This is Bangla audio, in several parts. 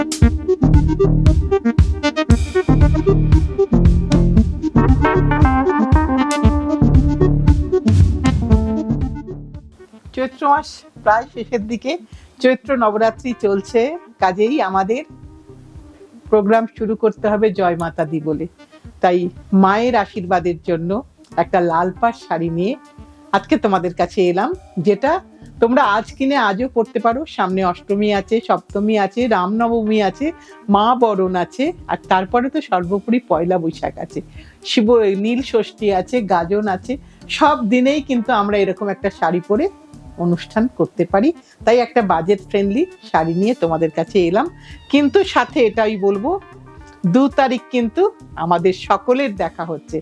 চৈত্র মাস প্রায় শেষের দিকে, চৈত্র নবরাত্রি চলছে, কাজেই আমাদের প্রোগ্রাম শুরু করতে হবে জয় মাতা দি বলে। তাই মায়ের আশীর্বাদের জন্য একটা লাল পাড় শাড়ি নিয়ে আজকে তোমাদের কাছে এলাম, যেটা তোমরা আজ কিনে আজও পড়তে পারো। সামনে অষ্টমী আছে, সপ্তমী আছে, রামনবমী আছে, মা বরণ আছে, আর তারপরে তো সর্বোপরি পয়লা বৈশাখ আছে, নীল ষষ্ঠী আছে, গাজন আছে। সব দিনেই কিন্তু আমরা এরকম একটা শাড়ি পরে অনুষ্ঠান করতে পারি। তাই একটা বাজেট ফ্রেন্ডলি শাড়ি নিয়ে তোমাদের কাছে এলাম। কিন্তু সাথে এটাই বলবো, 2 তারিখ কিন্তু আমাদের সকলের দেখা হচ্ছে।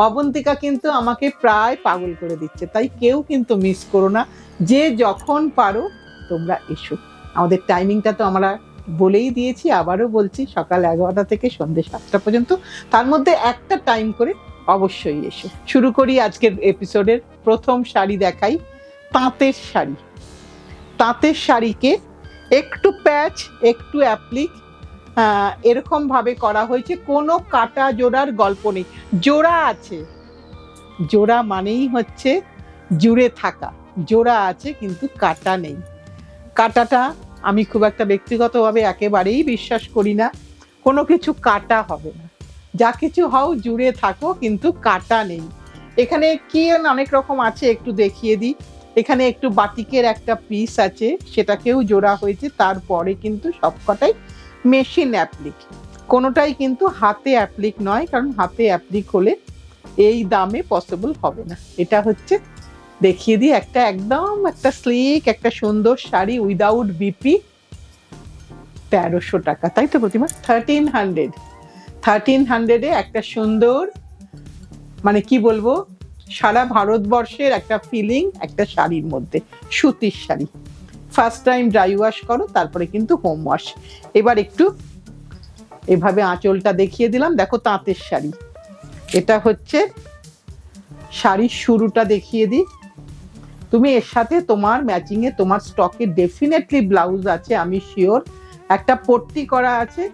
অবন্তিকা কিন্তু আমাকে প্রায় পাগল করে দিচ্ছে, তাই কেউ কিন্তু মিস করো না। যে যখন পারো তোমরা এসো। আমাদের টাইমিংটা তো আমরা বলেই দিয়েছি, আবারও বলছি, সকাল 11টা থেকে সন্ধ্যে 7টা পর্যন্ত। তার মধ্যে একটা টাইম করে অবশ্যই এসো। শুরু করি আজকের এপিসোডের প্রথম শাড়ি দেখাই, তাঁতের শাড়ি। তাঁতের শাড়িকে একটু প্যাচ, একটু অ্যাপ্লিক এরকম ভাবে করা হয়েছে। কোনো কাটা জোড়ার গল্প নেই। জোড়া আছে, জোড়া মানেই হচ্ছে জুড়ে থাকা। জোড়া আছে কিন্তু কাটা নেই। কাটাটা আমি খুব একটা ব্যক্তিগতভাবে একেবারেই বিশ্বাস করি না। কোনো কিছু কাটা হবে না, যা কিছু হও জুড়ে থাকো, কিন্তু কাটা নেই। এখানে কি অনেক রকম আছে, একটু দেখিয়ে দিই। এখানে একটু বাটিকের একটা পিস আছে, সেটাকেও জোড়া হয়েছে। তারপরে কিন্তু সবকটাই মেশিন অ্যাপ্লিক, কোনোটাই কিন্তু হাতে অ্যাপ্লিক নয়, কারণ হাতে অ্যাপ্লিক হলে এই দামে পসিবল হবে না। এটা হচ্ছে, দেখিয়ে দিই, একটা একদম একটা স্লিক একটা সুন্দর শাড়ি উইদাউট বিপি, 1300 টাকা, তাই তো প্রতিমা? 1300 একটা সুন্দর, মানে কি বলবো, সারা ভারতবর্ষের একটা ফিলিং একটা শাড়ির মধ্যে, সুতির sari. First time dry wash করো, তারপরে কিন্তু হোম ওয়াশ। এবার একটু এভাবে আঁচলটা দেখিয়ে দিলাম। দেখো তাঁতের শাড়ি, এটা হচ্ছে শাড়ির শুরুটা দেখিয়ে দিই। তুমি এর সাথে তোমার ম্যাচিং এ তোমার স্টকে ডেফিনেটলি ব্লাউজ আছে, আমি শিওর। একটা পট্টি করা আছে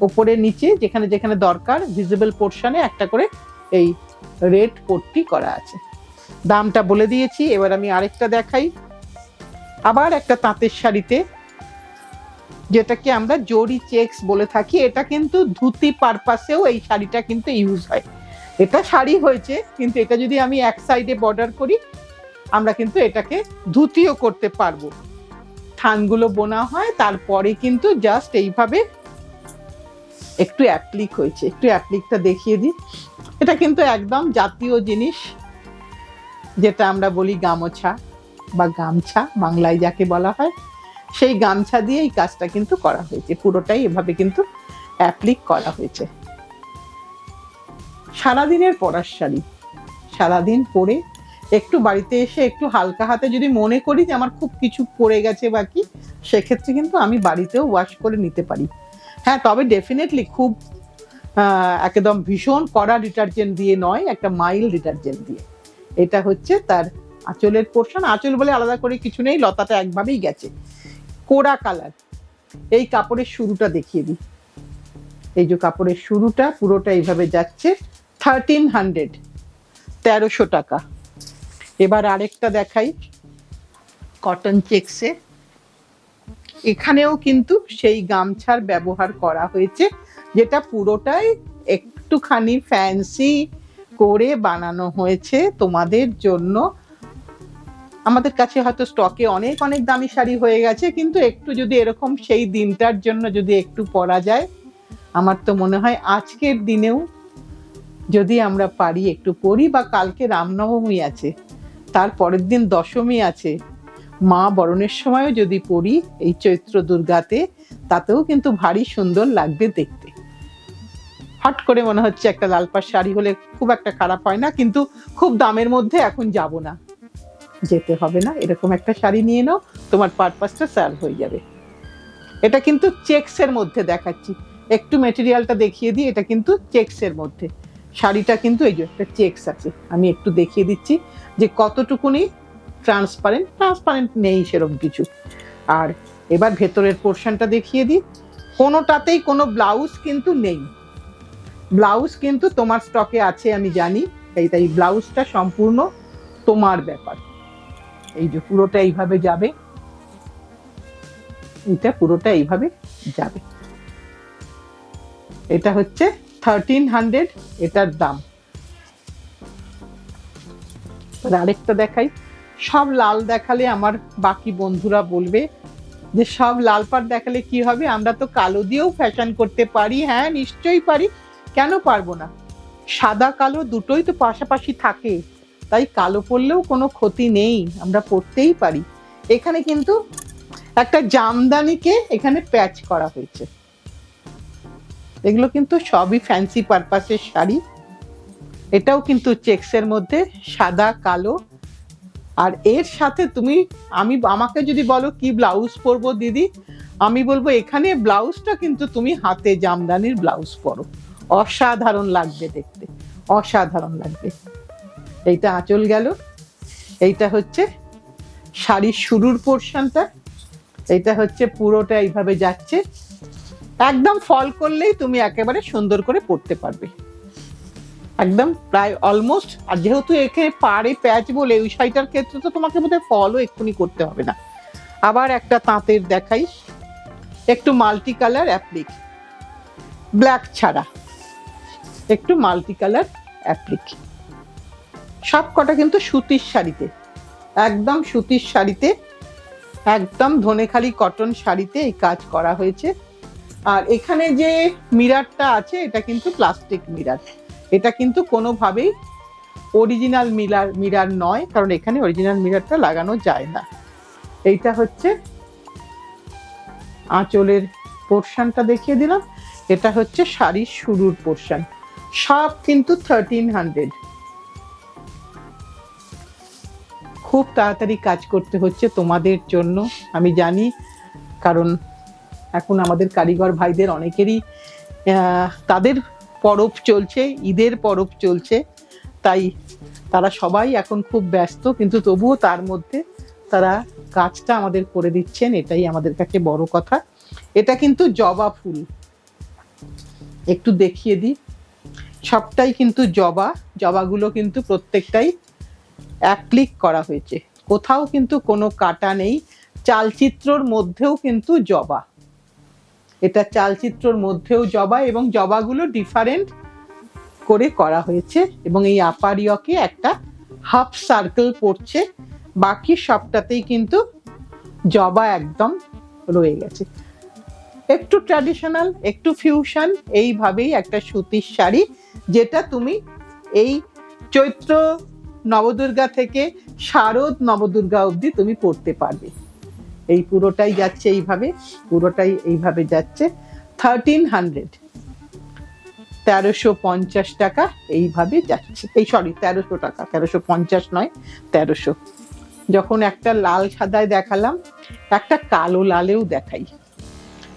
ওপরে নিচে, যেখানে যেখানে দরকার ভিজিবল পোর্শনে একটা করে এই রেড পট্টি করা আছে। দামটা বলে দিয়েছি। এবার আমি আরেকটা দেখাই, আবার একটা তাঁতের শাড়িতে, যেটাকে আমরা জরি চেকস বলে থাকি। এটা কিন্তু ধুতি পারপাসেও এই শাড়িটা কিন্তু ইউজ হয়। এটা শাড়ি হয়েছে, কিন্তু এটা যদি আমি এক সাইডে বর্ডার করি, আমরা কিন্তু এটাকে ধুতিও করতে পারবো। থানগুলো বোনা হয়, তারপরে কিন্তু জাস্ট এইভাবে একটু অ্যাপ্লিক হয়েছে। একটু অ্যাপ্লিকটা দেখিয়ে দিই। এটা কিন্তু একদম জাতীয় জিনিস, যেটা আমরা বলি গামোছা বা গামছা, বাংলায় যাকে বলা হয়, সেই গামছা দিয়ে এই কাজটা কিন্তু করা হয়েছে। পুরোটাই এভাবে কিন্তু অ্যাপ্লিক করা হয়েছে। সারাদিনের পরার শাড়ি, সারাদিন পরে একটু বাড়িতে এসে একটু হালকা হাতে যদি মনে করি যে আমার খুব কিছু পড়ে গেছে বাকি, সেক্ষেত্রে কিন্তু আমি বাড়িতেও ওয়াশ করে নিতে পারি। হ্যাঁ, তবে ডেফিনেটলি খুব একদম ভীষণ কড়া ডিটারজেন্ট দিয়ে নয়, একটা মাইল্ড ডিটারজেন্ট দিয়ে। এটা হচ্ছে তার আঁচলের পোর্শন। আঁচল বলে আলাদা করে কিছু নেই, লতাটা একভাবেই গেছে। কোড়া কালার। এই কাপড়ের শুরুটা দেখিয়ে দিই। এই যে কাপড়ের শুরুটা পুরোটা এইভাবে যাচ্ছে, 1300 টাকা। এবার আরেকটা দেখাই, কটন চেক্সে। এখানেও কিন্তু সেই গামছার ব্যবহার করা হয়েছে, যেটা পুরোটাই একটুখানি ফ্যান্সি করে বানানো হয়েছে তোমাদের জন্য। আমাদের কাছে হয়তো স্টকে অনেক অনেক দামি শাড়ি হয়ে গেছে, কিন্তু একটু যদি এরকম সেই দিনটার জন্য যদি একটু পরা যায়, আমার তো মনে হয় আজকের দিনেও যদি আমরা পারি একটু পরি, বা কালকে রামনবমী আছে, তার পরের দিন দশমী আছে, মা বরণের সময়ও যদি পরি এই চৈত্র দুর্গাতে, তাতেও কিন্তু ভারী সুন্দর লাগবে দেখতে। হট করে মনে হচ্ছে একটা লাল পাড় শাড়ি হলে খুব একটা খারাপ হয় না, কিন্তু খুব দামের মধ্যে এখন যাব না, যেতে হবে না। এরকম একটা শাড়ি নিয়ে নাও, তোমার পারপাসটা সার্ভ হয়ে যাবে। এটা কিন্তু চেক্সের মধ্যে দেখাচ্ছি, একটু মেটেরিয়ালটা দেখিয়ে দিই। এটা কিন্তু চেক্সের মধ্যে শাড়িটা, কিন্তু এই যে একটা চেক্স আছে, আমি একটু দেখিয়ে দিচ্ছি যে কতটুকুনি ট্রান্সপারেন্ট নেই সেরকম কিছু। আর এবার ভেতরের পোর্শনটা দেখিয়ে দিই। কোনোটাতেই কোনো ব্লাউজ কিন্তু নেই। ব্লাউজ কিন্তু তোমার স্টকে আছে আমি জানি, তাই ব্লাউজটা সম্পূর্ণ তোমার ব্যাপার। এই যে পুরোটা এইভাবে যাবে, এটা পুরোটা এইভাবে যাবে। এটা হচ্ছে 1300 এটার দাম। আরেকটা দেখাই। সব লাল দেখালে আমার বাকি বন্ধুরা বলবে যে সব লাল পাড় দেখালে কি হবে, আমরা তো কালো দিয়েও ফ্যাশন করতে পারি। হ্যাঁ নিশ্চয়ই পারি, কেন পারবো না? সাদা কালো দুটোই তো পাশাপাশি থাকে, তাই কালো পরলেও কোনো ক্ষতি নেই, আমরা পরতেই পারি। এখানে কিন্তু একটা জামদানিকে এখানে প্যাচ করা হয়েছে। এগুলো কিন্তু সবই ফ্যান্সি পারপাসের শাড়ি। এটাও কিন্তু চেক্সের মধ্যে সাদা কালো। আর এর সাথে তুমি আমাকে যদি বলো কি ব্লাউজ পরবো দিদি, আমি বলবো এখানে ব্লাউজটা কিন্তু তুমি হাতে জামদানির ব্লাউজ পরো, অসাধারণ লাগবে দেখতে, অসাধারণ লাগবে। এইটা আঁচল গেল। এইটা হচ্ছে শাড়ির শুরুর পোর্শনটা। এইটা হচ্ছে পুরোটা এইভাবে যাচ্ছে, একদম ফল করলেই তুমি একেবারে সুন্দর করে পরতে পারবে, একদম প্রায় অলমোস্ট। আর যেহেতু এখানে পাড়ে প্যাচ বলে ওই শাড়িটার ক্ষেত্রে তো তোমাকে বোধহয় ফলও এক্ষুনি করতে হবে না। আবার একটা তাঁতের দেখাই, একটু মাল্টি কালার অ্যাপ্লিক, ব্ল্যাক ছাড়া একটু মাল্টি কালার অ্যাপ্লিক। সব কটা কিন্তু সুতির শাড়িতে, একদম সুতির শাড়িতে, একদম ধনেখালি কটন শাড়িতে এই কাজ করা হয়েছে। আর এখানে যে মিরারটা আছে এটা কিন্তু প্লাস্টিক মিরার, এটা কিন্তু কোনোভাবেই অরিজিনাল মিরার নয়, কারণ এখানে অরিজিনাল মিরারটা লাগানো যায় না। এইটা হচ্ছে আঁচলের পোর্শনটা দেখিয়ে দিলাম। এটা হচ্ছে শাড়ির শুরুর পোর্শন, সব কিন্তু 1300। খুব তাড়াতাড়ি কাজ করতে হচ্ছে তোমাদের জন্য আমি জানি, কারণ এখন আমাদের কারিগর ভাইদের অনেকেরই তাদের পরব চলছে, ঈদের পরব চলছে, তাই তারা সবাই এখন খুব ব্যস্ত, কিন্তু তবুও তার মধ্যে তারা কাজটা আমাদের করে দিচ্ছেন, এটাই আমাদের কাছে বড় কথা। এটা কিন্তু জবা ফুল, একটু দেখিয়ে দিই। সবটাই কিন্তু জবাগুলো কিন্তু প্রত্যেকটাই অ্যাপ্লিক করা হয়েছে, কোথাও কিন্তু কোনো কাটা নেই। চালচিত্রর মধ্যেও কিন্তু জবা, এটা চালচিত্রর মধ্যেও জবা, এবং জবাগুলো ডিফারেন্ট করে করা হয়েছে। এবং এই আপারিয়কে একটা হাফ সার্কেল পড়ছে, বাকি সবটাতেই কিন্তু জবা একদম রয়ে গেছে। একটু ট্র্যাডিশনাল, একটু ফিউশন, এইভাবেই একটা সুতির শাড়ি, যেটা তুমি এই চৈত্র নবদুর্গা থেকে শারদ নবদুর্গা অবধি তুমি পরতে পারবে। এই পুরোটাই যাচ্ছে এইভাবে, পুরোটাই এইভাবে যাচ্ছে 1300, 1350 টাকা এইভাবে যাচ্ছে। এই সরি 1300 টাকা, 1350 নয় 1300। যখন একটা লাল সাদায় দেখালাম, একটা কালো লালেও দেখাই,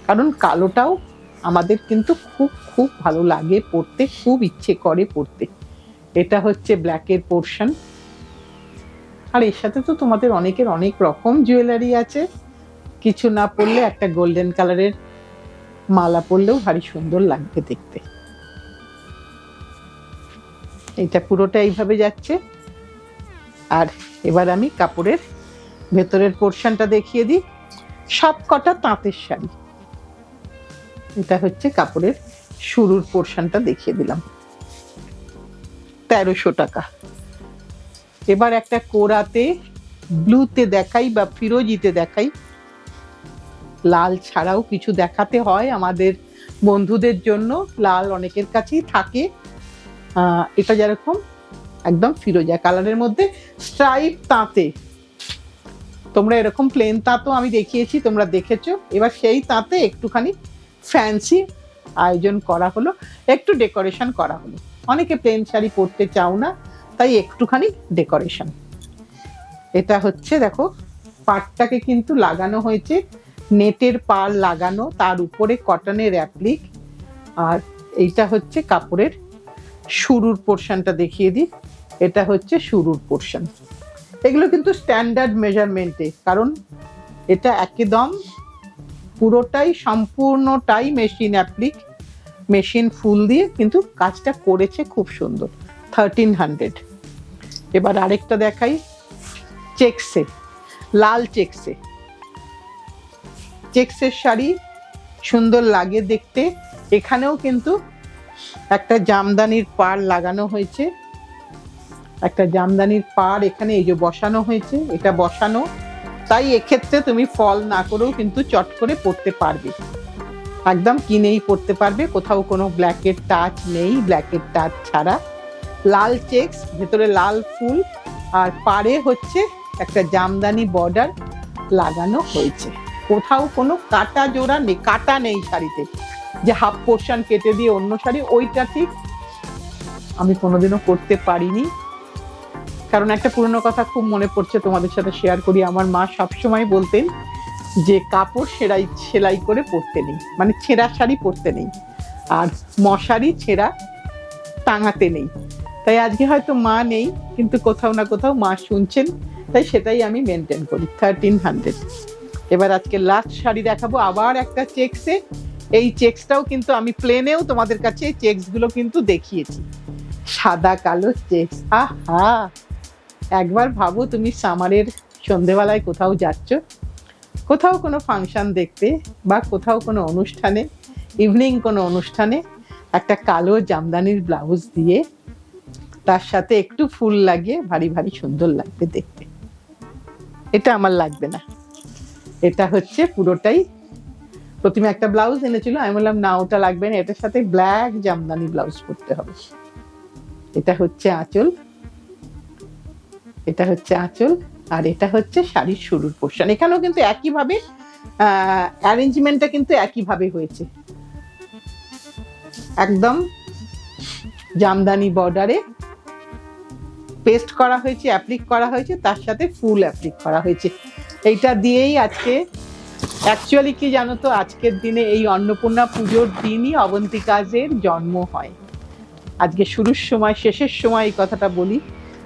কারণ কালোটাও আমাদের কিন্তু খুব খুব ভালো লাগে পরতে, খুব ইচ্ছে করে পরতে। এটা হচ্ছে ব্ল্যাকের পোর্শন। আর এর সাথে তো তোমাদের অনেকের অনেক রকম জুয়েলারি আছে, কিছু না পরলে একটা গোল্ডেন কালারের মালা পরলেও ভারী সুন্দর লাগবে দেখতে। এটা পুরোটা এইভাবে যাচ্ছে। আর এবার আমি কাপড়ের ভেতরের পোর্শনটা দেখিয়ে দিই। সব কটা তাঁতের শাড়ি। এটা হচ্ছে কাপড়ের শুরুর পোর্শনটা দেখিয়ে দিলাম, 1300 টাকা। এবার একটা কোরাতে ব্লুতে দেখাই বা ফিরোজিতে দেখাই, লাল ছাড়াও কিছু দেখাতে হয় আমাদের বন্ধুদের জন্য, লাল অনেকের কাছেই থাকে। এটা যেরকম একদম ফিরোজা কালারের মধ্যে স্ট্রাইপ তাঁতে, তোমরা এরকম প্লেন তাঁতও আমি দেখিয়েছি, তোমরা দেখেছো। এবার সেই তাঁতে একটুখানি ফ্যান্সি আয়োজন করা হলো, একটু ডেকোরেশন করা হলো। অনেকে প্লেন শাড়ি পরতে চাও না, তাই একটুখানি ডেকোরেশন। এটা হচ্ছে দেখো, পাড়টাকে কিন্তু লাগানো হয়েছে নেটের পাড় লাগানো, তার উপরে কটনের অ্যাপ্লিক। আর এইটা হচ্ছে কাপড়ের শুরুর পোর্শনটা দেখিয়ে দিই। এটা হচ্ছে শুরুর পোর্শন। এগুলো কিন্তু স্ট্যান্ডার্ড মেজারমেন্টে, কারণ এটা একদম পুরোটাই সম্পূর্ণটাই মেশিন অ্যাপ্লিক, মেশিন ফুল দিয়ে কিন্তু কাজটা করেছে খুব সুন্দর। 1300। এবার আরেকটা দেখাই, চেক্সে, লাল চেক্সে, চেক্সের শাড়ি সুন্দর লাগে দেখতে। এখানেও কিন্তু একটা জামদানির পাড় লাগানো হয়েছে, একটা জামদানির পাড় এখানে এই যে বসানো হয়েছে, এটা বসানো, তাই এক্ষেত্রে তুমি ফল না করেও কিন্তু চট করে পরতে পারবে, একদম কিনেই পরতে পারবে, কোথাও কোনো ব্ল্যাকের টাচ নেই, ব্ল্যাকের টাচ ছাড়া। লাল চেক্স, ভেতরে লাল ফুল, আর পাড়ে হচ্ছে একটা জামদানি বর্ডার লাগানো হয়েছে। কোথাও কোনো কাটা জোড়া নেই, কাটা নেই শাড়িতে, যে হাফ পোর্শন কেটে দিয়ে অন্য শাড়ি, ওইটা ঠিক আমি কোনোদিনও করতে পারিনি। কারণ একটা পুরনো কথা খুব মনে পড়ছে, তোমাদের সাথে শেয়ার করি। আমার মা সবসময় বলতেন যে কাপড় সেলাই করে পরতে নেই, মানে ছেঁড়া শাড়ি পরতে নেই, আর মশারি ছেঁড়া টাঙাতে নেই। তাই আজকে হয়তো মা নেই, কিন্তু কোথাও না কোথাও মা শুনছেন, তাই সেটাই আমি মেনটেন করি। 1300। এবার আজকে লাস্ট শাড়ি দেখাবো, আবার একটা চেক্সে। এই চেক্সটাও কিন্তু আমি প্লেনেও তোমাদের কাছে চেক্সগুলো কিন্তু দেখিয়েছি, সাদা কালো চেক্স। আহা, একবার ভাবো তুমি সামারের সন্ধেবেলায় কোথাও যাচ্ছ, কোথাও কোনো ফাংশন দেখতে বা কোথাও কোনো অনুষ্ঠানে, ইভিনিং কোনো অনুষ্ঠানে, একটা কালো জামদানির ব্লাউজ দিয়ে তার সাথে একটু ফুল লাগিয়ে ভারী ভারী সুন্দর লাগবে দেখতে। এটা আমার লাগবে না, এটা হচ্ছে পুরোটাই। প্রথমে একটা ব্লাউজ এনেছিল, আমি বললাম না ওটা লাগবে না, এটার সাথে ব্ল্যাক জামদানি ব্লাউজ পরতে হবে। এটা হচ্ছে আঁচল, এটা হচ্ছে আঁচল, আর এটা হচ্ছে শাড়ির শুরুর পোর্শন। এখানেও কিন্তু একইভাবে অ্যারেঞ্জমেন্টটা কিন্তু একইভাবে হয়েছে, একদম জামদানি বর্ডারে পেস্ট করা হয়েছে, অ্যাপ্লিক করা হয়েছে, তার সাথে ফুল অ্যাপ্লিক করা হয়েছে। এইটা দিয়েই আজকে অ্যাকচুয়ালি কি জানো তো, আজকের দিনে এই অন্নপূর্ণা পুজোর দিনই অবন্তিকাজের জন্ম হয়। আজকে শুরুর সময় শেষের সময় এই কথাটা বলি,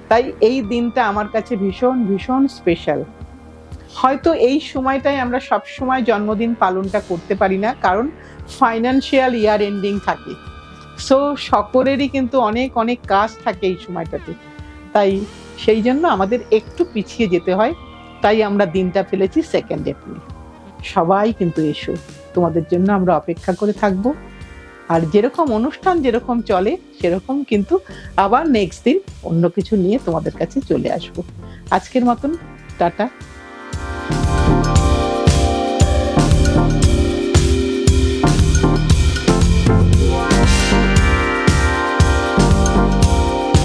তাই এই দিনটা আমার কাছে ভীষণ ভীষণ স্পেশাল। হয়তো এই সময়টাই আমরা সব সময় জন্মদিন পালনটা করতে পারি না, কারণ ফাইন্যান্সিয়াল ইয়ার এন্ডিং থাকে, সো সকলেরই কিন্তু অনেক অনেক কাজ থাকে এই সময়টাতে, তাই সেই জন্য আমাদের একটু পিছিয়ে যেতে হয়। তাই আমরা দিনটা ফেলেছি 2 এপ্রিল। সবাই কিন্তু এসো, তোমাদের জন্য আমরা অপেক্ষা করে থাকবো। আর যেরকম অনুষ্ঠান যেরকম চলে সেরকম কিন্তু আবার নেক্সট দিন অন্য কিছু নিয়ে তোমাদের কাছে চলে আসবো। আজকের মতন টাটা।